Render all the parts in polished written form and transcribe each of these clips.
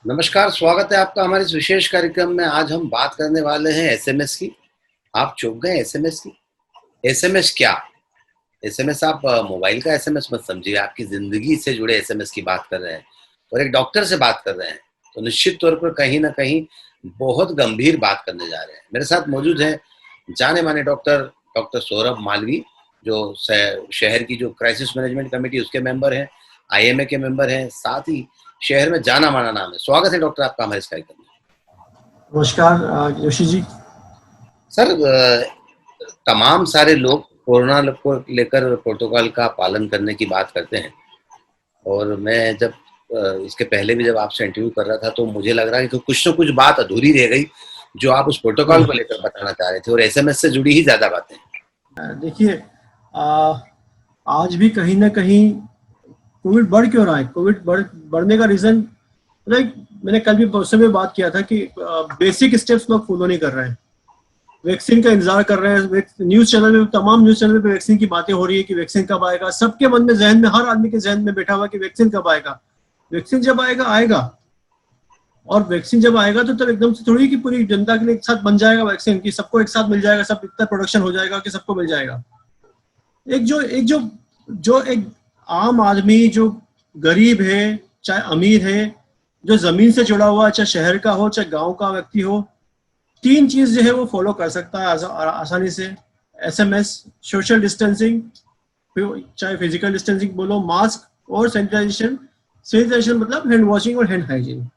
नमस्कार, स्वागत है आपका हमारे इस विशेष कार्यक्रम में। आज हम बात करने वाले हैं एसएमएस की। आप चौंक गए एसएमएस की? एसएमएस क्या? एसएमएस आप मोबाइल का एसएमएस मत समझिए, आपकी ज़िंदगी से जुड़े एसएमएस की बात कर रहे हैं और एक डॉक्टर से बात कर रहे हैं, तो निश्चित तौर पर कहीं न कहीं बहुत गंभीर बात करने जा रहे हैं। मेरे साथ मौजूद हैं जाने-माने डॉक्टर, डॉक्टर सौरभ मालवी, जो शहर की जो क्राइसिस मैनेजमेंट कमेटी उसके मेंबर हैं, आईएमए के मेंबर हैं, साथ ही शहर में जाना-माना नाम है। स्वागत है डॉक्टर आपका हमारे इस कार्यक्रम में। नमस्कार जोशी जी। सर, तमाम सारे लोग कोरोना को लेकर प्रोटोकॉल का पालन करने की बात करते हैं और मैं जब इसके पहले भी जब आपसे इंटरव्यू कर रहा था तो मुझे लग रहा है कि कुछ ना कुछ बात अधूरी रह गई जो आप उस प्रोटोकॉल को लेकर बताना चाह रहे थे और एसएमएस से जुड़ी ही ज़्यादा बातें। देखिए, आज भी कहीं ना कहीं कोविड बढ़ क्यों रहा है? कोविड बढ़ने का रीजन, मैंने कल भी उससे भी बात किया था कि बेसिक स्टेप्स लोग फॉलो नहीं कर रहे हैं। वैक्सीन का इंतजार कर रहे हैं। न्यूज चैनल में, तमाम न्यूज चैनल पे वैक्सीन की बातें हो रही है कि वैक्सीन कब आएगा। सबके मन में, जहन में, हर आदमी के जहन में बैठा हुआ कि वैक्सीन कब आएगा। वैक्सीन जब आएगा आएगा, और वैक्सीन जब आएगा तो तब एकदम से थोड़ी कि पूरी जनता के लिए एक साथ बन जाएगा वैक्सीन, कि सबको एक साथ मिल जाएगा, सब इतना प्रोडक्शन हो जाएगा कि सबको मिल जाएगा। एक आम आदमी जो गरीब है, चाहे अमीर है, जो जमीन से जुड़ा हुआ, चाहे शहर का हो चाहे गांव का व्यक्ति हो, तीन चीज जो है वो फॉलो कर सकता है आसानी से। एसएमएस, सोशल डिस्टेंसिंग, चाहे फिजिकल डिस्टेंसिंग बोलो, मास्क और सैनिटाइजेशन। सैनिटाइजेशन मतलब हैंड वॉशिंग और हैंड हाइजीन।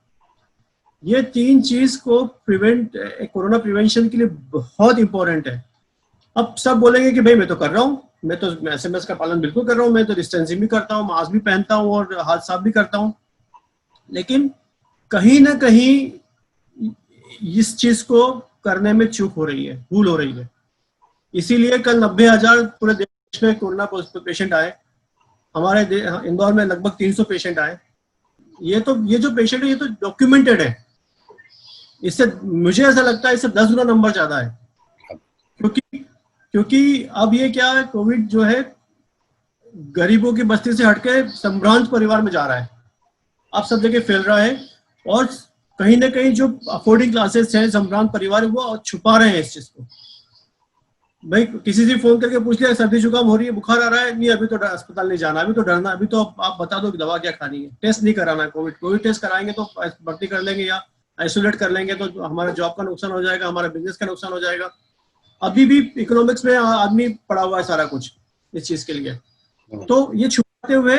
ये तीन चीज को कोरोना प्रिवेंशन के लिए बहुत इंपॉर्टेंट है। अब सब बोलेंगे कि भाई मैं तो कर रहा हूँ, मैं तो एसएमएस का पालन बिल्कुल कर रहा हूँ, मैं तो डिस्टेंसिंग भी करता हूँ, मास्क भी पहनता हूँ और हाथ साफ भी करता हूँ। लेकिन कहीं ना कहीं इस चीज को करने में चूक हो रही है, भूल हो रही है। इसीलिए कल 90,000 पूरे देश में कोरोना पेशेंट आए। हमारे इंदौर में लगभग 300 पेशेंट आए। ये जो पेशेंट है ये तो डॉक्यूमेंटेड है। इससे मुझे ऐसा लगता है इससे 10 गुना नंबर ज्यादा है, क्योंकि अब ये क्या है, कोविड जो है गरीबों की बस्ती से हटके संभ्रांत परिवार में जा रहा है। अब सब जगह फैल रहा है और कहीं ना कहीं जो अफोर्डिंग क्लासेस हैं, संभ्रांत परिवार, वो छुपा रहे हैं इस चीज को। भाई किसी से फोन करके पूछ लिया, सर्दी जुकाम हो रही है, बुखार आ रहा है, नहीं अभी तो अस्पताल नहीं जाना, अभी तो डरना, अभी तो आप बता दो कि दवा क्या खानी है, टेस्ट नहीं कराना है। कोविड टेस्ट कराएंगे तो भर्ती कर लेंगे या आइसोलेट कर लेंगे तो हमारे जॉब का नुकसान हो जाएगा, हमारे बिजनेस का नुकसान हो जाएगा। अभी भी इकोनॉमिक्स में आदमी पड़ा हुआ है सारा कुछ इस चीज के लिए। तो ये छुपाते हुए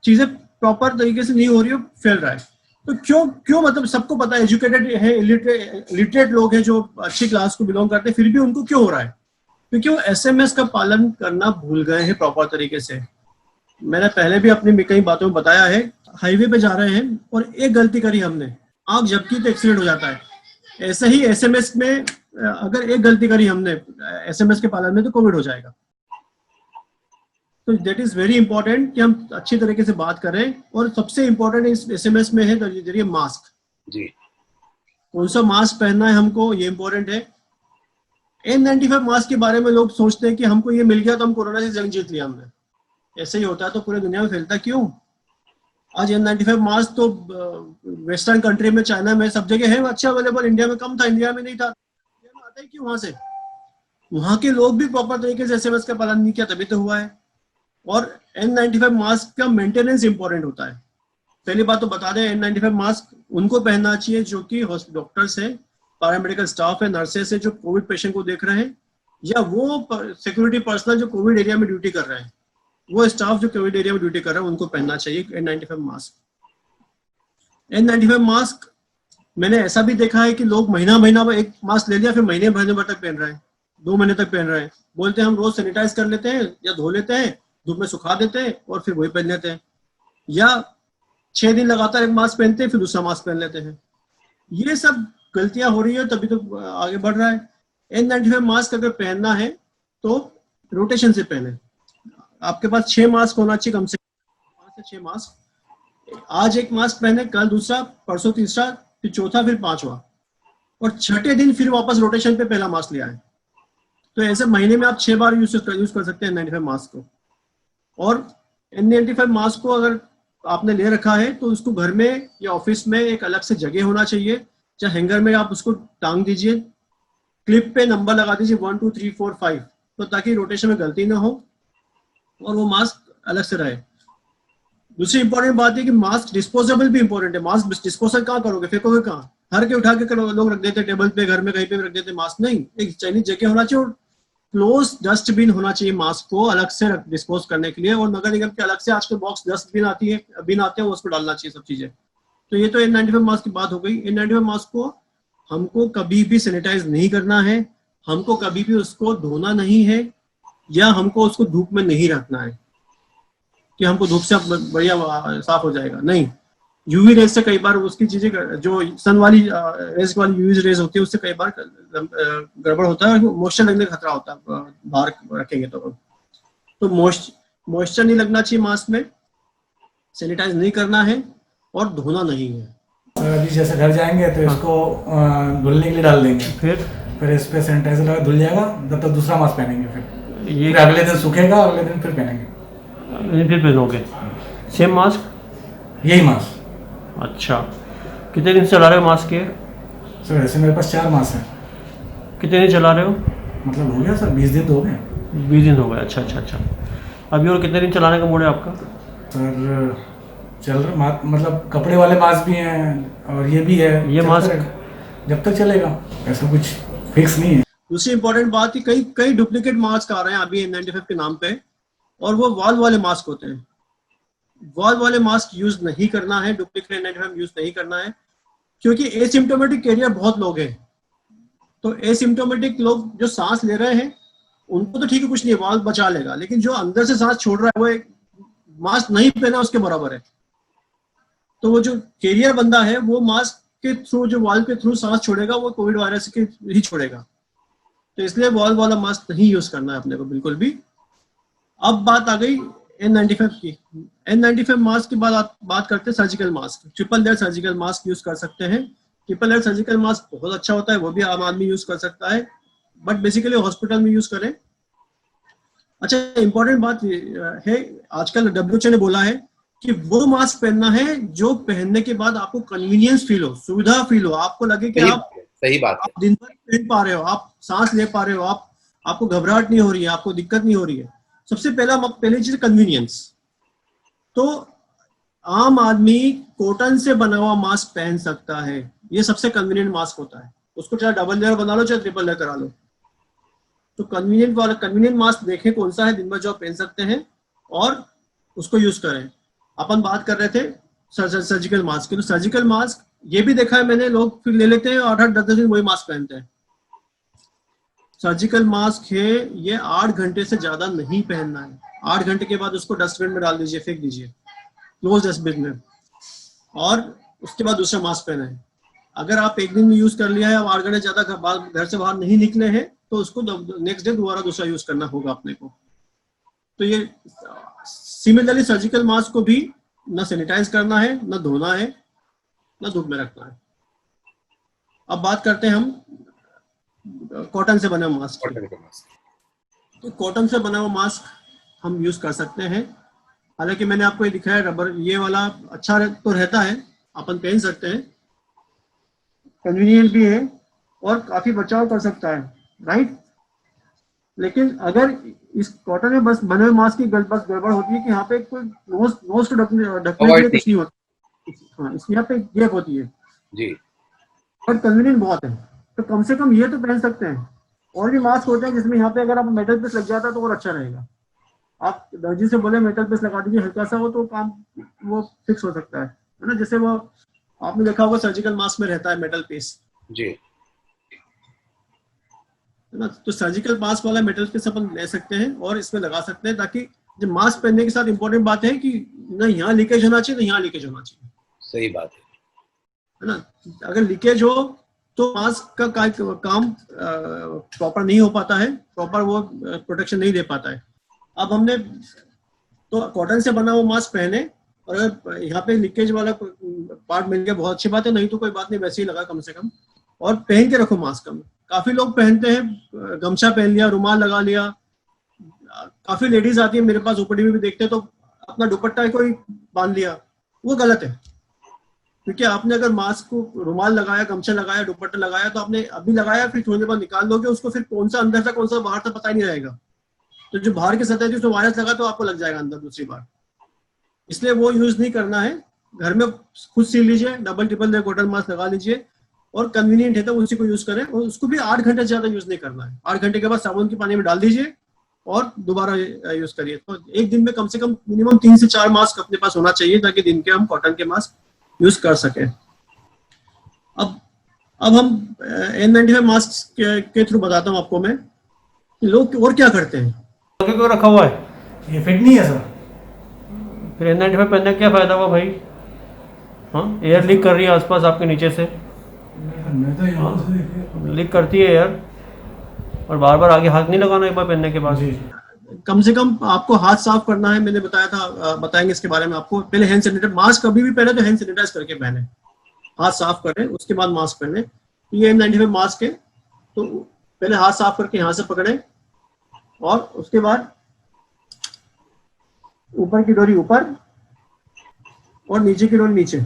चीजें प्रॉपर तरीके से नहीं हो रही हो, फैल रहा है। तो क्यों मतलब सबको पता है, एजुकेटेड है, इलिटरेट लोग हैं जो अच्छी क्लास को बिलोंग करते हैं, फिर भी उनको क्यों हो रहा है? क्योंकि वो एसएमएस का पालन करना भूल गए हैं प्रॉपर तरीके से। मैंने पहले भी अपनी कई बातों में बताया है। हाईवे पे जा रहे हैं और एक गलती करी हमने, आग झपकी तो एक्सीडेंट हो जाता है। ऐसे ही एसएमएस में अगर एक गलती करी हमने एसएमएस के पालन में तो कोविड हो जाएगा। तो दैट इज वेरी इंपॉर्टेंट कि हम अच्छी तरीके से बात करें। और सबसे इंपॉर्टेंट इस एसएमएस में है तो जरिए मास्क जी, कौन सा मास्क पहनना है हमको, ये इंपॉर्टेंट है। N95 मास्क के बारे में लोग सोचते हैं कि हमको ये मिल गया तो हम कोरोना से जंग जीत लिया हमने। ऐसे ही होता है तो पूरे दुनिया में फैलता क्यों? आज N95 मास्क तो वेस्टर्न कंट्री में, चाइना में, सब जगह है अच्छा अवेलेबल। इंडिया में कम था, इंडिया में नहीं था। इंडिया में आता ही क्यों? वहां से वहां के लोग भी प्रॉपर तरीके से एसएमएस का पालन नहीं किया, तभी तो हुआ है। और N95 मास्क का मेंटेनेंस इंपॉर्टेंट होता है। पहली बात तो बता दें, N95 मास्क उनको पहनना चाहिए जो कि डॉक्टर्स है, पैरामेडिकल स्टाफ है, नर्सेस है जो कोविड पेशेंट को देख रहे हैं, या वो सिक्योरिटी पर्सनल जो कोविड एरिया में ड्यूटी कर रहे हैं, वो स्टाफ जो कोविड एरिया में ड्यूटी कर रहे हैं उनको पहनना चाहिए N95 मास्क। N95 मास्क मैंने ऐसा भी देखा है कि लोग महीना एक मास्क ले लिया, फिर महीने भर तक पहन रहे हैं, 2 महीने तक पहन रहे हैं। बोलते हैं हम रोज सैनिटाइज कर लेते हैं या धो लेते हैं, धूप में सुखा देते हैं और फिर वही पहन लेते हैं, या 6 दिन लगातार एक मास्क पहनते हैं फिर दूसरा मास्क पहन लेते हैं। ये सब गलतियां हो रही है, तभी तो आगे बढ़ रहा है। N95 मास्क अगर पहनना है तो रोटेशन से पहने। आपके पास 6 मास्क होना चाहिए, कम से कम 5 से 6 मास्क। आज एक मास्क पहने, कल दूसरा, परसों तीसरा, फिर चौथा, फिर 5वां, और छठे दिन फिर वापस रोटेशन पे पहला मास्क ले आए। तो ऐसे महीने में आप 6 बार यूज कर सकते हैं N95 मास्क को। और N95 मास्क को अगर आपने ले रखा है तो उसको घर में या ऑफिस में एक अलग से जगह होना चाहिए, चाहे हैंगर में आप उसको टांग दीजिए, क्लिप पे नंबर लगा दीजिए 1 2 3 4 5, तो ताकि रोटेशन में गलती ना हो और वो मास्क अलग से रहे। दूसरी इंपॉर्टेंट बात है कि मास्क डिस्पोजेबल भी इंपॉर्टेंट है। मास्क डिस्पोजल कहाँ करोगे, फेंकोगे कहाँ? हर के उठा के लोग रख देते टेबल पे, घर में कहीं पे भी रख देते मास्क। नहीं, एक चयनित जगह होना चाहिए और क्लोज डस्टबिन होना चाहिए मास्क को अलग से डिस्पोज करने के लिए, और नगर निगम के अलग से आजकल बॉक्स डस्टबिन आती है, बिन आते हैं, उसको डालना चाहिए सब चीजें। तो ये तो N95 मास्क की बात हो गई। N95 मास्क को हमको कभी भी सैनिटाइज नहीं करना है, हमको कभी भी उसको धोना नहीं है, या हमको उसको धूप में नहीं रखना है कि हमको धूप से बढ़िया साफ हो जाएगा। नहीं, यूवी रेज से कई बार उसकी चीजें, जो सन वाली रेज वाली यूवी रेज होती है उससे कई बार गड़बड़ होता है, मॉइस्चर लगने का खतरा होता है बाहर रखेंगे तो मॉइस्चर नहीं लगना चाहिए मास्क में, सैनिटाइज नहीं करना है और धोना नहीं है। अभी जैसे घर जाएंगे तो इसको धुलने के लिए डाल देंगे, फिर इस पे सैनिटाइजर लगा धुल जाएगा, तब तक दूसरा मास्क पहनेंगे, फिर अगले दिन सूखेगा, अगले दिन फिर पहनेंगे, फिर पहनोगे सेम मास्क? यही मास्क। अच्छा, कितने दिन से चला रहे हो मास्क ये? सर वैसे मेरे पास 4 मास्क हैं। कितने दिन चला रहे हो? मतलब हो गया सर 20 दिन तो हो गए। 20 दिन हो गए, अच्छा अच्छा अच्छा। अभी और कितने दिन चलाने का मूड है आपका? सर चल रहा, मतलब कपड़े वाले मास्क भी हैं और ये भी है, ये मास्क जब तक चलेगा, ऐसा कुछ फिक्स नहीं है। दूसरी इंपॉर्टेंट बात है, कई डुप्लीकेट मास्क आ रहे हैं अभी N95 के नाम पे, और वो वॉल वाले मास्क होते हैं। वॉल वाले मास्क यूज नहीं करना है, डुप्लीकेट N95 यूज नहीं करना है, क्योंकि एसिम्प्टोमेटिक कैरियर बहुत लोग हैं। तो एसिम्प्टोमेटिक लोग जो सांस ले रहे हैं उनको तो ठीक है, कुछ नहीं, वॉल बचा लेगा, लेकिन जो अंदर से सांस छोड़ रहा है वो एक मास्क नहीं पहना उसके बराबर है। तो वो जो कैरियर बंदा है वो मास्क के थ्रू, जो वॉल के थ्रू सांस छोड़ेगा, वो कोविड वायरस के ही छोड़ेगा। तो इसलिए वॉल वाला मास्क नहीं यूज करना है अपने को बिल्कुल भी। अब बात आ गई N95 की। N95 मास्क के बाद आप बात करते हैं surgical mask. Triple layer surgical mask use कर सकते हैं। ट्रिपल लेयर सर्जिकल मास्क बहुत अच्छा होता है, वो भी आम आदमी यूज कर सकता है, बट बेसिकली हॉस्पिटल में यूज करें। अच्छा, इंपॉर्टेंट बात है, आजकल WHO ने बोला है कि वो मास्क पहनना है जो पहनने के बाद आपको कन्वीनियंस फील हो, सुविधा फील हो, आपको लगे कि आप सही बात है, आप दिन भर पहन पा रहे हो, आप सांस ले पा रहे हो, आपको घबराहट नहीं हो रही है, आपको दिक्कत नहीं हो रही है। सबसे पहली चीज कन्वीनियंस। तो आम आदमी कॉटन से बना हुआ मास्क पहन सकता है, ये सबसे कन्वीनियंट मास्क होता है। उसको चाहे डबल लेयर बना लो चाहे ट्रिपल लेयर करा लो। तो कन्वीनियंट मास्क देखें कौन सा है दिन भर जो आप पहन सकते हैं और उसको यूज करें। अपन बात कर रहे थे सर्जिकल मास्क की, तो सर्जिकल मास्क ये भी देखा है मैंने, लोग फिर ले लेते हैं और 8-10 दिन वही मास्क पहनते हैं। सर्जिकल मास्क है ये 8 घंटे से ज्यादा नहीं पहनना है। 8 घंटे के बाद उसको डस्टबिन में डाल दीजिए, फेंक दीजिए क्लोज डस्टबिन में, और उसके बाद दूसरा मास्क पहना है। अगर आप एक दिन में यूज कर लिया है और 8 घंटे ज्यादा घर से बाहर नहीं निकले हैं तो उसको नेक्स्ट डे दोबारा दूसरा यूज करना होगा अपने को। तो ये सिमिलरली सर्जिकल मास्क को भी ना सैनिटाइज करना है, ना धोना है, ना धूप में रखना है। अब बात करते हैं हम कॉटन से बने मास्क की। तो कॉटन से बना हुआ मास्क हम यूज कर सकते हैं। हालांकि मैंने आपको ये दिखाया रबर, ये वाला अच्छा तो रहता है, अपन पहन सकते हैं, कन्वीनियंट भी है और काफी बचाव कर सकता है, राइट। लेकिन अगर इस कॉटन में बस बने हुए मास्क की बस गड़बड़ होती है कि यहाँ पे कोई नोज को ढकने के लिए कुछ नहीं होता। हाँ, इसमें यहाँ पे गैप होती है जी, और कन्वीनियंट बहुत है, तो कम से कम ये तो पहन सकते हैं। और भी मास्क होते हैं जिसमें यहाँ पे अगर आप मेटल पीस लग जाता है तो और अच्छा रहेगा। आप दर्जी से बोले मेटल पीस लगा दीजिए, हल्का सा हो तो काम वो फिक्स हो सकता है ना। जैसे वो आपने देखा होगा सर्जिकल मास्क में रहता है मेटल पीस जी, है ना। तो सर्जिकल मास्क वाला मेटल पीस अपन ले सकते हैं और इसमें लगा सकते हैं, ताकि जब मास्क पहनने के साथ इंपॉर्टेंट बात है कि ना यहाँ लीकेज होना चाहिए ना यहाँ लीकेज होना चाहिए, सही बात है ना। अगर लीकेज हो तो मास्क का काम प्रॉपर नहीं हो पाता है, प्रॉपर वो प्रोटेक्शन नहीं दे पाता है। अब हमने तो कॉटन से बना हुआ मास्क पहने, और अगर यहाँ पे लीकेज वाला पार्ट मिल गया बहुत अच्छी बात है, नहीं तो कोई बात नहीं, वैसे ही लगा कम से कम, और पहन के रखो मास्क। काफी लोग पहनते हैं, गमछा पहन लिया, रुमाल लगा लिया। काफी लेडीज आती है मेरे पास ओपीडी में भी देखते हैं तो अपना दुपट्टा को ही बांध लिया, वो गलत है। क्योंकि आपने अगर मास्क को रुमाल लगाया, गमछा लगाया, दुपट्टा लगाया, तो आपने अभी लगाया, फिर थोड़ी देर बाद निकाल दोगे उसको, फिर कौन सा अंदर था कौन सा बाहर था पता ही नहीं रहेगा। तो जो बाहर की सतह थी उसमें वायरस लगा तो आपको लग जाएगा अंदर दूसरी बार। इसलिए वो यूज नहीं करना है। घर में खुद सील लीजिए, double triple layer cotton mask लगा लीजिए, और कन्वीनियंट है तो उसी को यूज करें। और उसको भी 8 घंटे से ज्यादा यूज नहीं करना है। 8 घंटे के बाद साबुन के पानी में डाल दीजिए और दोबारा यूज करिए। तो एक दिन में कम से कम मिनिमम 3 से 4 मास्क अपने पास होना चाहिए, ताकि दिन के हम कॉटन के मास्क यूज कर सकें। अब हम N95 मास्क के थ्रू बताता हूँ आपको मैं कि लोग और क्या करते हैं। क्यों रखा हुआ है? ये फिट नहीं है सर। फिर N95 पहनने का क्या फायदा हुआ भाई? हाँ, एयर लीक कर रही है आसपास आपके नीचे से, मैं तो यहाँ से देखिए लीक करती है यार। और बार बार आगे हाथ नहीं लगाना एक बार पहनने के बाद। जी। कम से कम आपको हाथ साफ करना है। मैंने बताया था, बताएंगे इसके बारे में आपको। पहले हैंड सैनिटाइज, मास्क कभी भी पहने तो हैंड सैनिटाइज करके पहने, हाथ साफ करें उसके बाद मास्क पहने। तो ये N95 मास्क है, तो पहले हाथ साफ करके यहाँ से पकड़े, और उसके बाद ऊपर की डोरी ऊपर और नीचे की डोरी नीचे।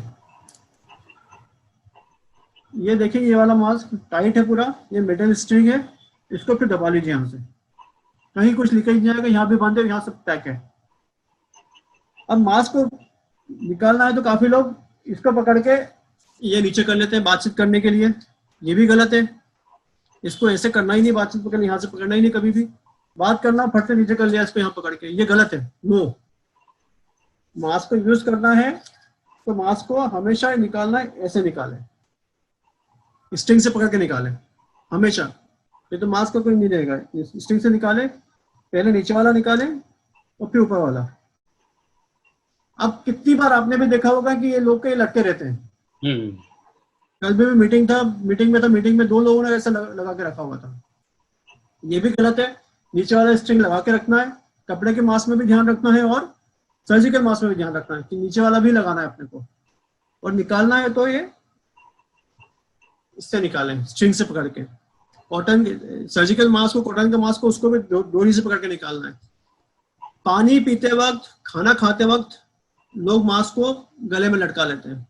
ये देखिए, ये वाला मास्क टाइट है पूरा, ये मेटल स्ट्रिंग है, इसको फिर दबा लीजिए यहाँ से, कहीं कुछ लीकेज नहीं आएगा। यहाँ भी बंद है, यहाँ से पैक है। अब मास्क को निकालना है तो काफी लोग इसको पकड़ के ये नीचे कर लेते हैं बातचीत करने के लिए। ये भी गलत है। इसको ऐसे करना ही नहीं, बातचीत पकड़ना, यहाँ से पकड़ना ही नहीं। कभी भी बात करना फट से नीचे कर लिया इसको यहाँ पकड़ के, ये गलत है। नो, मास्क को यूज करना है तो मास्क को हमेशा निकालना है, ऐसे निकालें, स्ट्रिंग से पकड़ के निकालें हमेशा। ये तो मास्क का कोई नहीं रहेगा। स्ट्रिंग से निकालें, पहले नीचे वाला निकालें और फिर ऊपर वाला। अब कितनी बार आपने भी देखा होगा कि ये लोग के लटके रहते हैं। कल भी मीटिंग में 2 लोगों ने ऐसा लगा के रखा हुआ था। ये भी गलत है। नीचे वाला स्ट्रिंग लगा के रखना है। कपड़े के मास्क में भी ध्यान रखना है और सर्जिकल मास्क में भी ध्यान रखना है कि नीचे वाला भी लगाना है अपने को। और निकालना है तो ये इससे निकालें, स्ट्रिंग से पकड़ के। कॉटन सर्जिकल मास्क को, कॉटन के मास्क को, उसको भी डोरी से पकड़ के निकालना है। पानी पीते वक्त, खाना खाते वक्त लोग मास्क को गले में लटका लेते हैं।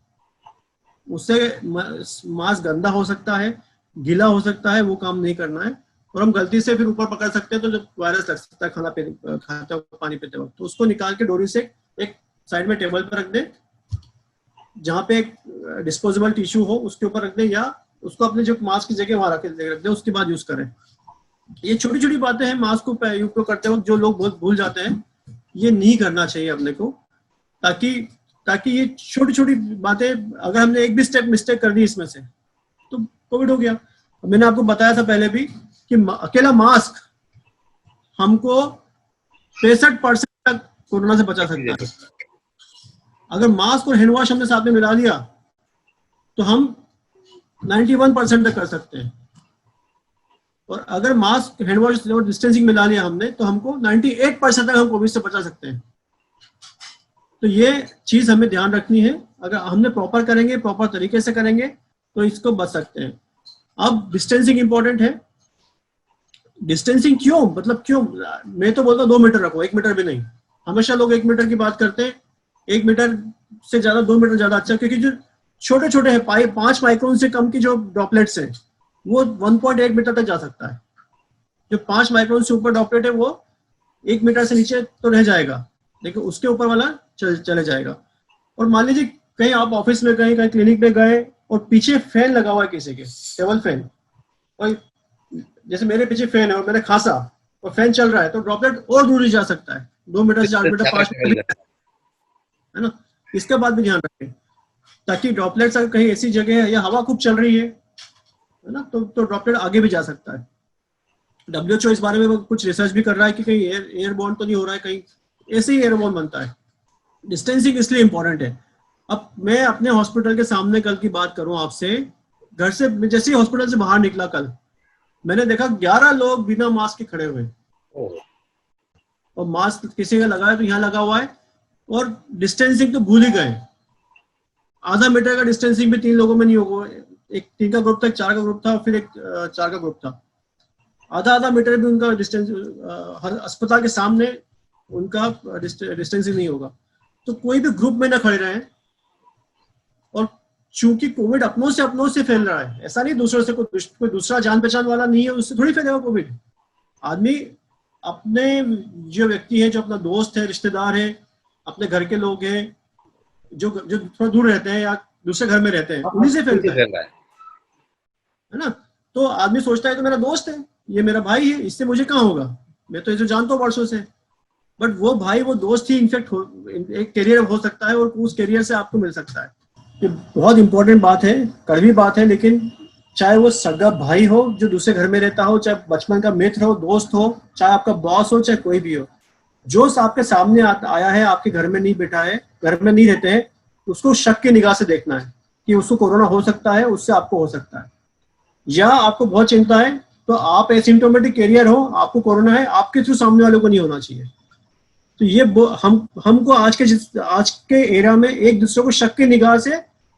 उससे मास्क गंदा हो सकता है, गीला हो सकता है, वो काम नहीं करना है। और हम गलती से फिर ऊपर पकड़ सकते हैं तो जब वायरस लग सकता है खाते वक्त, पानी पीते वक्त। तो उसको निकाल के डोरी से एक साइड में टेबल पर रख दें, जहाँ पे एक डिस्पोजेबल टिश्यू हो उसके ऊपर रख दें, या उसको अपने जो मास्क की जगह वहां रख दें, उसके बाद यूज करें। ये छोटी छोटी बातें हैं मास्क को उपयोग करते वक्त जो लोग बहुत भूल जाते हैं। ये नहीं करना चाहिए अपने को, ताकि ये छोटी छोटी बातें, अगर हमने एक भी स्टेप मिस्टेक कर दी इसमें से तो कोविड हो गया। मैंने आपको बताया था पहले भी कि अकेला मास्क हमको 65% तक कोरोना से बचा सकता है। अगर मास्क और हैंड वॉश हमने साथ में मिला लिया तो हम 91% तक कर सकते हैं। और अगर मास्क, हैंड वॉश और डिस्टेंसिंग मिला लिया हमने तो हमको 98% तक हम कोविड से बचा सकते हैं। तो ये चीज हमें ध्यान रखनी है। अगर हमने प्रॉपर करेंगे, प्रॉपर तरीके से करेंगे तो इसको बच सकते हैं। अब डिस्टेंसिंग इंपॉर्टेंट है। डिस्टेंसिंग क्यों, मतलब क्यों? मैं तो बोलता हूँ 2 मीटर रखो, 1 मीटर भी नहीं। हमेशा लोग 1 मीटर की बात करते हैं। 1 मीटर से ज्यादा 2 मीटर ज्यादा अच्छा, क्योंकि जो छोटे छोटे हैं 5 माइक्रोन से कम की जो ड्रॉपलेट्स हैं वो 1.8 मीटर तक जा सकता है। जो 5 माइक्रोन से ऊपर ड्रॉपलेट है वो 1 मीटर से नीचे तो रह जाएगा, लेकिन उसके ऊपर वाला चले जाएगा। और मान लीजिए कहीं आप ऑफिस में गए, कहीं क्लिनिक में गए और पीछे फैन लगा हुआ है किसी के, टेबल फैन, और जैसे मेरे पीछे फैन है और मैंने खांसा और फैन चल रहा है तो ड्रॉपलेट और दूर ही जा सकता है, 2 मीटर से 4 मीटर 5 मीटर, है ना। इसके बाद भी ध्यान रखें ताकि ड्रॉपलेट्स अगर कहीं ऐसी जगह है या हवा खूब चल रही है ना, तो ड्रॉपलेट आगे भी जा सकता है। WHO इस बारे में कुछ रिसर्च भी कर रहा है कि कहीं एयरबॉर्न तो नहीं हो रहा है, कहीं ऐसे ही एयरबॉर्न बनता है। डिस्टेंसिंग इसलिए इंपॉर्टेंट है। अब मैं अपने हॉस्पिटल के सामने कल की बात करूं आपसे, घर से जैसे ही हॉस्पिटल से बाहर निकला कल, मैंने देखा 11 लोग बिना मास्क के खड़े हुए, और मास्क किसी का लगाया तो यहाँ लगा हुआ है, और डिस्टेंसिंग तो भूल ही गए। आधा मीटर का डिस्टेंसिंग भी 3 लोगों में नहीं होगा। एक 3 का ग्रुप था, 4 का ग्रुप था, फिर एक 4 का ग्रुप था। आधा मीटर भी उनका डिस्टेंस, अस्पताल के सामने उनका डिस्टेंसिंग नहीं होगा। तो कोई भी ग्रुप में ना खड़े रहें, चूंकि कोविड अपनों से फैल रहा है, ऐसा नहीं दूसरों से, कोई दूसरा जान पहचान वाला नहीं है उससे थोड़ी फैलेगा कोविड। आदमी अपने जो व्यक्ति है, जो अपना दोस्त है, रिश्तेदार है, अपने घर के लोग हैं, जो थोड़ा दूर रहते हैं या दूसरे घर में रहते हैं, उन्हीं से फैलता है ना। तो आदमी सोचता है तो मेरा दोस्त है, ये मेरा भाई है, इससे मुझे कहाँ होगा, मैं तो इसे जानता हूँ वर्षों से। बट वो भाई, वो दोस्त ही इनफेक्ट एक कैरियर हो सकता है और उस कैरियर से आपको मिल सकता है। ये बहुत इंपॉर्टेंट बात है, कड़वी बात है, लेकिन चाहे वो सगा भाई हो जो दूसरे घर में रहता हो, चाहे बचपन का मित्र हो, दोस्त हो, चाहे आपका बॉस हो, चाहे कोई भी हो, जो आपके सामने आया है, आपके घर में नहीं बैठा है, घर में नहीं रहते हैं, उसको शक की निगाह से देखना है कि उसको कोरोना हो सकता है, उससे आपको हो सकता है। या आपको बहुत चिंता है तो आप एसिम्प्टोमेटिक कैरियर हो, आपको कोरोना है, आपके थ्रू सामने वालों को नहीं होना चाहिए। तो ये हमको आज के एरा में एक दूसरे को शक की निगाह से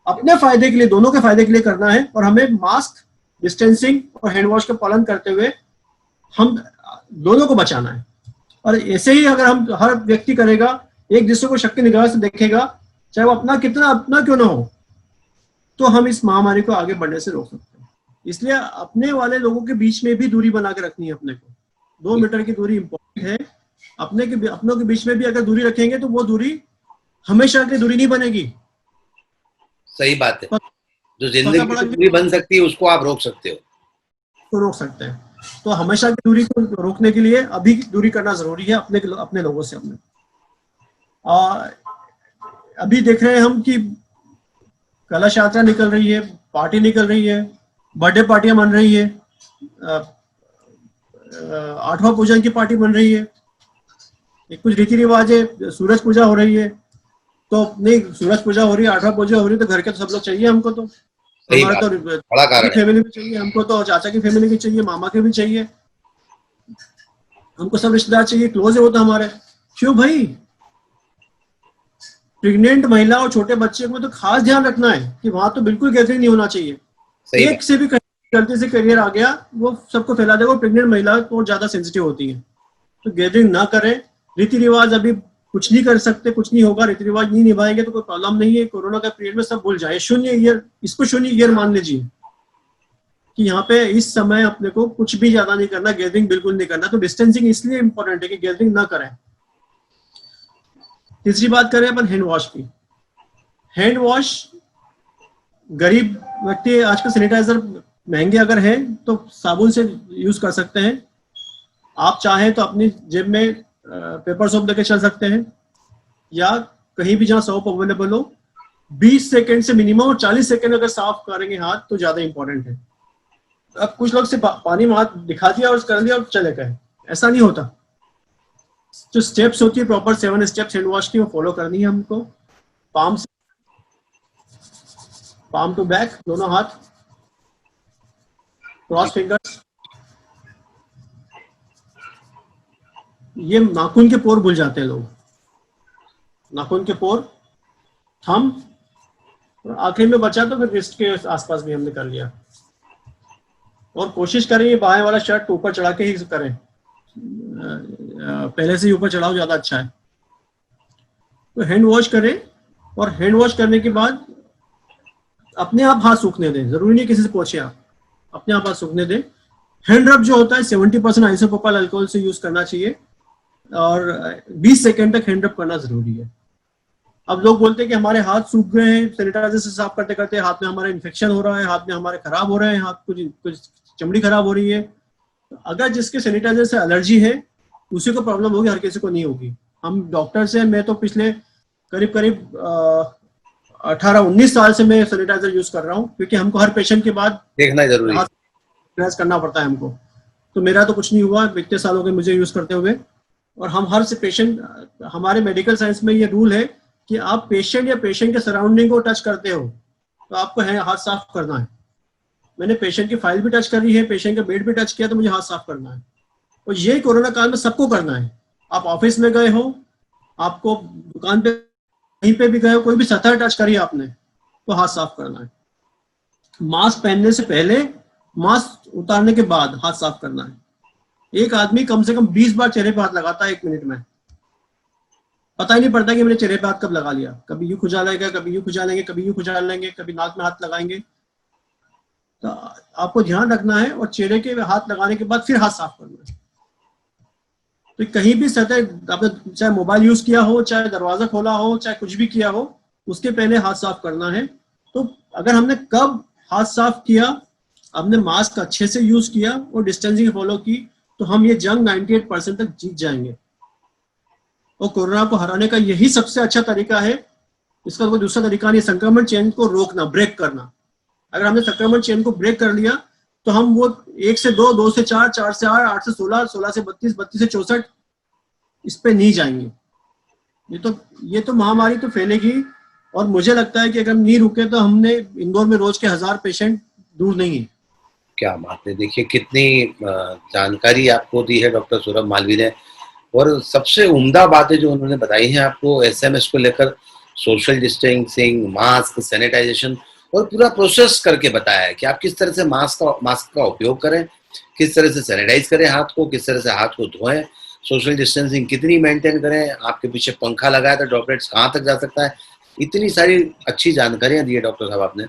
अपने फायदे के लिए, दोनों के फायदे के लिए करना है, और हमें मास्क, डिस्टेंसिंग और हैंड वॉश का पालन करते हुए हम दोनों को बचाना है। और ऐसे ही अगर हम हर व्यक्ति करेगा, एक दूसरे को शक की निगाह से देखेगा, चाहे वो अपना क्यों ना हो, तो हम इस महामारी को आगे बढ़ने से रोक सकते हैं। इसलिए अपने वाले लोगों के बीच में भी दूरी बना के रखनी है अपने को। 2 मीटर की दूरी इंपॉर्टेंट है। अपनों के बीच में भी अगर दूरी रखेंगे तो वो दूरी हमेशा की दूरी नहीं बनेगी। सही बात है। जो जिंदगी की दूरी बन सकती है उसको आप रोक सकते हो, तो रोक सकते हैं। तो हमेशा की दूरी को रोकने के लिए अभी दूरी करना जरूरी है अपने लोगों से। हमने अभी देख रहे हैं हम कि कलश यात्रा निकल रही है, पार्टी निकल रही है, बर्थडे पार्टियां बन रही है, 8वां पूजन की पार्टी बन रही है, कुछ रीति रिवाज है, सूरज पूजा हो रही है। तो नहीं, सूरज पूजा हो रही है, 8वां पूजा हो रही है, तो घर के तो सब लोग चाहिए हमको, तो हमारे तो फैमिली भी चाहिए हमको, तो चाचा की फैमिली भी चाहिए, मामा के भी चाहिए, हमको सब रिश्तेदार चाहिए, क्लोज है वो तो हमारे। क्यों भाई? प्रेग्नेंट महिला और छोटे बच्चे को तो खास ध्यान रखना है कि वहां तो बिल्कुल गैदरिंग नहीं होना चाहिए। एक से भी गलती से करियर आ गया वो सबको फैला देगा। प्रेग्नेंट महिला तो ज्यादा सेंसिटिव होती है, तो गैदरिंग ना करें। रीति रिवाज अभी कुछ नहीं कर सकते, कुछ नहीं होगा, रीति रिवाज नहीं निभाएंगे तो कोई प्रॉब्लम नहीं है। कोरोना का पीरियड में सब भूल जाए, इसको शून्य ईयर मान लीजिए कि यहाँ पे इस समय अपने को कुछ भी ज्यादा नहीं करना, गैदरिंग बिल्कुल नहीं करना। तो डिस्टेंसिंग इसलिए इंपॉर्टेंट है कि गैदरिंग ना करें। तीसरी बात करें अपन हैंड वॉश की। हैंड वॉश, गरीब व्यक्ति आजकल सैनिटाइजर महंगे अगर है तो साबुन से यूज कर सकते हैं। आप चाहें तो अपनी जेब में पेपर सोप लेके चल सकते हैं, या कहीं भी जहां सोप अवेलेबल हो। 20 सेकंड से मिनिमम, और 40 सेकंड अगर साफ करेंगे हाथ तो ज्यादा इंपॉर्टेंट है। अब कुछ लोग से पानी में हाथ दिखा दिया और कर दिया और चले गए, ऐसा नहीं होता। जो स्टेप्स होती है प्रॉपर 7 स्टेप्स हैंड वॉश की, वो फॉलो करनी है हमको। पाम टू बैक, दोनों हाथ, क्रॉस फिंगर्स। ये नाखून के पोर भूल जाते हैं लोग, नाखून के पोर, थंब, और आखिर में बचा तो फिर रिस्ट के आसपास भी हमने कर लिया। और कोशिश करें ये बाएं वाला शर्ट ऊपर चढ़ा के ही करें, पहले से ही ऊपर चढ़ाओ ज्यादा अच्छा है। तो हैंड वॉश करें, और हैंड वॉश करने के बाद अपने आप हाथ सूखने दें, जरूरी नहीं किसी से पूछे, आप अपने आप हाथ सूखने दें। हैंड रब जो होता है 70% आइसोप्रोपाइल अल्कोहल से यूज करना चाहिए, और 20 सेकंड तक हैंड रब करना जरूरी है। अब लोग बोलते हैं कि हमारे हाथ सूख गए हैं सैनिटाइजर से साफ करते करते, हाथ में हमारे इन्फेक्शन हो रहा है, हाथ में हमारे खराब हो रहे हैं, हाथ कुछ चमड़ी खराब हो रही है। अगर जिसके सैनिटाइजर से एलर्जी है उसी को प्रॉब्लम होगी, हर किसी को नहीं होगी। हम डॉक्टर से, मैं तो पिछले करीब 18-19 साल से मैं सैनिटाइजर यूज कर रहा हूँ, क्योंकि हमको हर पेशेंट के बाद देखना जरूरी है, हाथ करना पड़ता है हमको। तो मेरा तो कुछ नहीं हुआ इतने सालों के मुझे यूज करते हुए। और हम हर से पेशेंट, हमारे मेडिकल साइंस में ये रूल है कि आप पेशेंट या पेशेंट के सराउंडिंग को टच करते हो तो आपको हाथ साफ करना है। मैंने पेशेंट की फाइल भी टच करी है, पेशेंट का बेड भी टच किया, तो मुझे हाथ साफ करना है। और ये कोरोना काल में सबको करना है। आप ऑफिस में गए हो, आपको दुकान पे कहीं पे भी गए हो, कोई भी सतह टच करी आपने तो हाथ साफ करना है। मास्क पहनने से पहले, मास्क उतारने के बाद हाथ साफ करना है। एक आदमी कम से कम 20 बार चेहरे पर हाथ लगाता है 1 मिनट में। पता ही नहीं पड़ता कि मैंने चेहरे पे हाथ कब लगा लिया, कभी यूं खुजा लेगा, कभी यूं खुजा लेंगे, कभी यूं खुजा लेंगे, कभी नाक में हाथ लगाएंगे। तो आपको ध्यान रखना है और चेहरे के हाथ लगाने के बाद फिर हाथ साफ करना है। तो कहीं भी सतह आपने चाहे मोबाइल यूज किया हो, चाहे दरवाजा खोला हो, चाहे कुछ भी किया हो, उसके पहले हाथ साफ करना है। तो अगर हमने कब हाथ साफ किया, हमने मास्क अच्छे से यूज किया और डिस्टेंसिंग फॉलो की, तो हम ये जंग 98% तक जीत जाएंगे। और कोरोना को हराने का यही सबसे अच्छा तरीका है, इसका कोई दूसरा तरीका नहीं। संक्रमण चेन को रोकना, ब्रेक करना। अगर हमने संक्रमण चेन को ब्रेक कर लिया तो हम वो 1 से 2, 2 से 4, 4 से 8, 8 से 16, 16 से 32, 32 से 64 इस पे नहीं जाएंगे। ये तो महामारी तो फैलेगी। और मुझे लगता है कि अगर नहीं रुके तो हमने इंदौर में रोज के 1000 पेशेंट दूर नहीं है। क्या बात है, देखिए कितनी जानकारी आपको दी है डॉक्टर सौरभ मालवीय ने, और सबसे उम्दा बातें जो उन्होंने बताई हैं आपको एसएमएस को लेकर, सोशल डिस्टेंसिंग, मास्क, सैनिटाइजेशन, और पूरा प्रोसेस करके बताया है कि आप किस तरह से मास्क का उपयोग करें, किस तरह से सैनिटाइज करें हाथ को, किस तरह से हाथ को धोएं, सोशल डिस्टेंसिंग कितनी मेंटेन करें, आपके पीछे पंखा लगाया तो ड्रॉपलेट्स कहाँ तक जा सकता है। इतनी सारी अच्छी जानकारियां दी है डॉक्टर साहब आपने।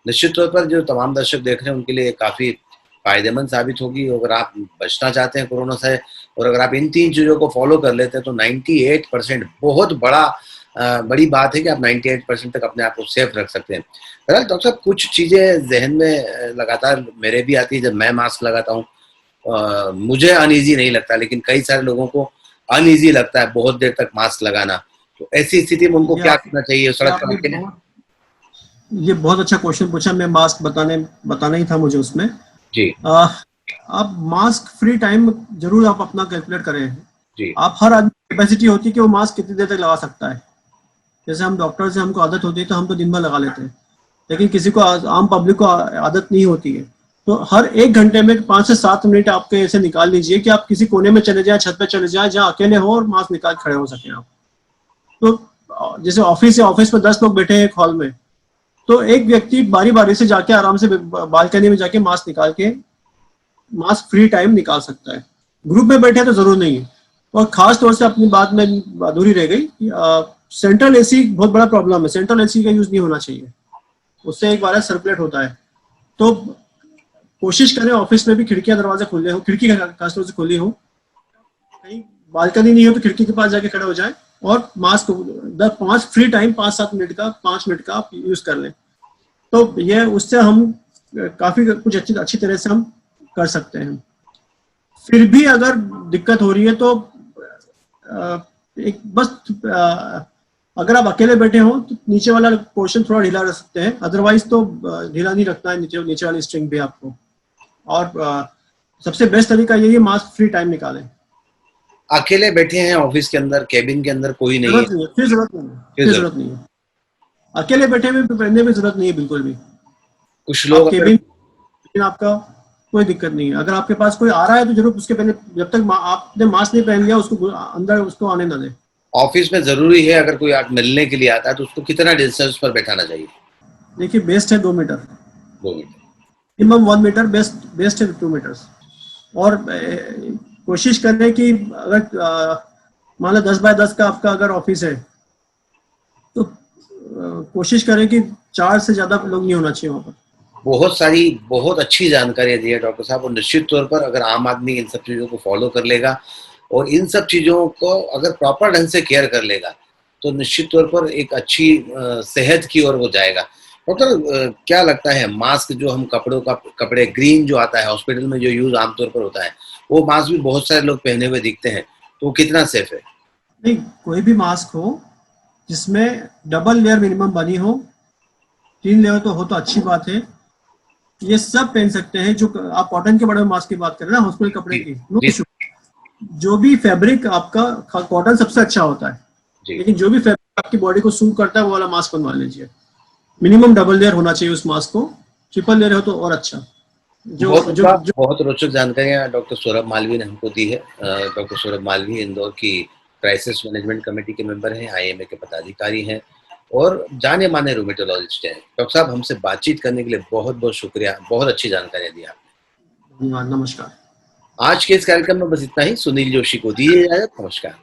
निश्चित तौर पर जो तमाम दर्शक देख रहे हैं उनके लिए काफ़ी फायदेमंद साबित होगी। अगर आप बचना चाहते हैं कोरोना से, और अगर आप इन 3 चीज़ों को फॉलो कर लेते हैं तो 98% बहुत बड़ी बात है कि आप 98% तक अपने आप को सेफ रख सकते हैं। डॉक्टर साहब, कुछ चीज़ें जहन में लगातार मेरे भी आती है जब मैं मास्क लगाता हूँ। मुझे अनईजी नहीं लगता, लेकिन कई सारे लोगों को अनईजी लगता है बहुत देर तक मास्क लगाना। तो ऐसी स्थिति में उनको क्या करना चाहिए सड़क पर के लिए? ये बहुत अच्छा क्वेश्चन पूछा। मैं मास्क बताना ही था मुझे उसमें जी। आप मास्क फ्री टाइम जरूर आप अपना कैलकुलेट करें जी। आप हर आदमी की कैपेसिटी होती है कि वो मास्क कितनी देर तक लगा सकता है। जैसे हम डॉक्टर से हमको आदत होती है तो हम तो दिन भर लगा लेते हैं, लेकिन किसी को आम पब्लिक को आदत नहीं होती है। तो हर 1 घंटे में 5 से 7 मिनट आपके ऐसे निकाल लीजिए कि आप किसी कोने में चले जाएं, छत पे चले जाएं, जहाँ अकेले हो और मास्क निकाल खड़े हो सके आप। तो जैसे ऑफिस में 10 लोग बैठे हैं एक हॉल में, तो एक व्यक्ति बारी बारी से जाके आराम से बालकनी में जाके मास्क निकाल के मास्क फ्री टाइम निकाल सकता है। ग्रुप में बैठे तो जरूर नहीं है। और खास तौर से अपनी बात में अधूरी रह गई, सेंट्रल एसी बहुत बड़ा प्रॉब्लम है। सेंट्रल एसी का यूज नहीं होना चाहिए, उससे एक वायरस सर्कुलेट होता है। तो कोशिश करें ऑफिस में भी खिड़कियां दरवाजे खुले हो, खिड़की खास तौर से खुली हो, कहीं बालकनी नहीं हो तो खिड़की के पास जाके खड़े हो जाए और मास्क 5 फ्री टाइम 5-7 मिनट का 5 मिनट का आप यूज कर लें। तो ये उससे हम काफी कुछ अच्छी तरह से हम कर सकते हैं। फिर भी अगर दिक्कत हो रही है तो अगर आप अकेले बैठे हो तो नीचे वाला पोर्शन थोड़ा ढीला रख सकते हैं, अदरवाइज तो ढीला नहीं रखना है नीचे वाली स्ट्रिंग भी आपको। और सबसे बेस्ट तरीका यही है, मास्क फ्री टाइम निकालें। अकेले बैठे हैं ऑफिस के अंदर, केबिन के अंदर कोई नहीं है, फिर जरूरत नहीं है। अकेले बैठे में पहनने में जरूरत नहीं है बिल्कुल भी। कुछ लोग केबिन आपका कोई दिक्कत नहीं है। अगर आपके पास कोई आ रहा है तो जरूर उसके पहले, जब तक आपने मास्क नहीं पहन लिया उसको अंदर उसको आने ना दें। ऑफिस में जरूरी है अगर कोई मिलने के लिए आता है तो उसको कितना डिस्टेंस पर बैठाना चाहिए? देखिए बेस्ट है 2 metre, 2 metre, minimum 1 metre, best है 2 मीटर। और कोशिश करें कि अगर मान लो 10 बाय 10 का आपका अगर ऑफिस है तो कोशिश करें कि 4 से ज्यादा लोग नहीं होना चाहिए वहाँ पर। बहुत अच्छी जानकारी दी है डॉक्टर साहब। और निश्चित तौर पर अगर आम आदमी इन सब चीज़ों को फॉलो कर लेगा और इन सब चीज़ों को अगर प्रॉपर ढंग से केयर कर लेगा तो निश्चित तौर पर एक अच्छी सेहत की ओर वो जाएगा। डॉक्टर, क्या लगता है मास्क जो हम कपड़े ग्रीन जो आता है हॉस्पिटल में जो यूज आमतौर पर होता है, वो मास्क भी बहुत सारे लोग पहने हुए दिखते हैं, तो वो कितना सेफ है? नहीं, कोई भी मास्क हो जिसमें डबल लेयर मिनिमम बनी हो, 3 लेयर तो हो तो अच्छी बात है, ये सब पहन सकते हैं। जो आप कॉटन के बड़े मास्क की बात कर रहे हैं ना, हॉस्पिटल कपड़े की, नो इशू। जो भी फैब्रिक आपका, कॉटन सबसे अच्छा होता है, लेकिन जो भी फैब्रिक आपकी बॉडी को सूट करता है वो वाला मास्क बनवा लीजिए। मिनिमम डबल लेयर होना चाहिए उस मास्क को, ट्रिपल लेयर हो तो और अच्छा। बहुत रोचक जानकारियां डॉक्टर सौरभ मालवीय ने हमको दी है। डॉक्टर सौरभ मालवीय इंदौर की क्राइसिस मैनेजमेंट कमेटी के मेंबर हैं, IMA के पदाधिकारी हैं और जाने माने रूमेटोलॉजिस्ट हैं। डॉक्टर साहब, हमसे बातचीत करने के लिए बहुत बहुत शुक्रिया, बहुत अच्छी जानकारियां दी आपने। नमस्कार। आज के इस कार्यक्रम में बस इतना ही। सुनील जोशी को दीजिए इजाजत। नमस्कार।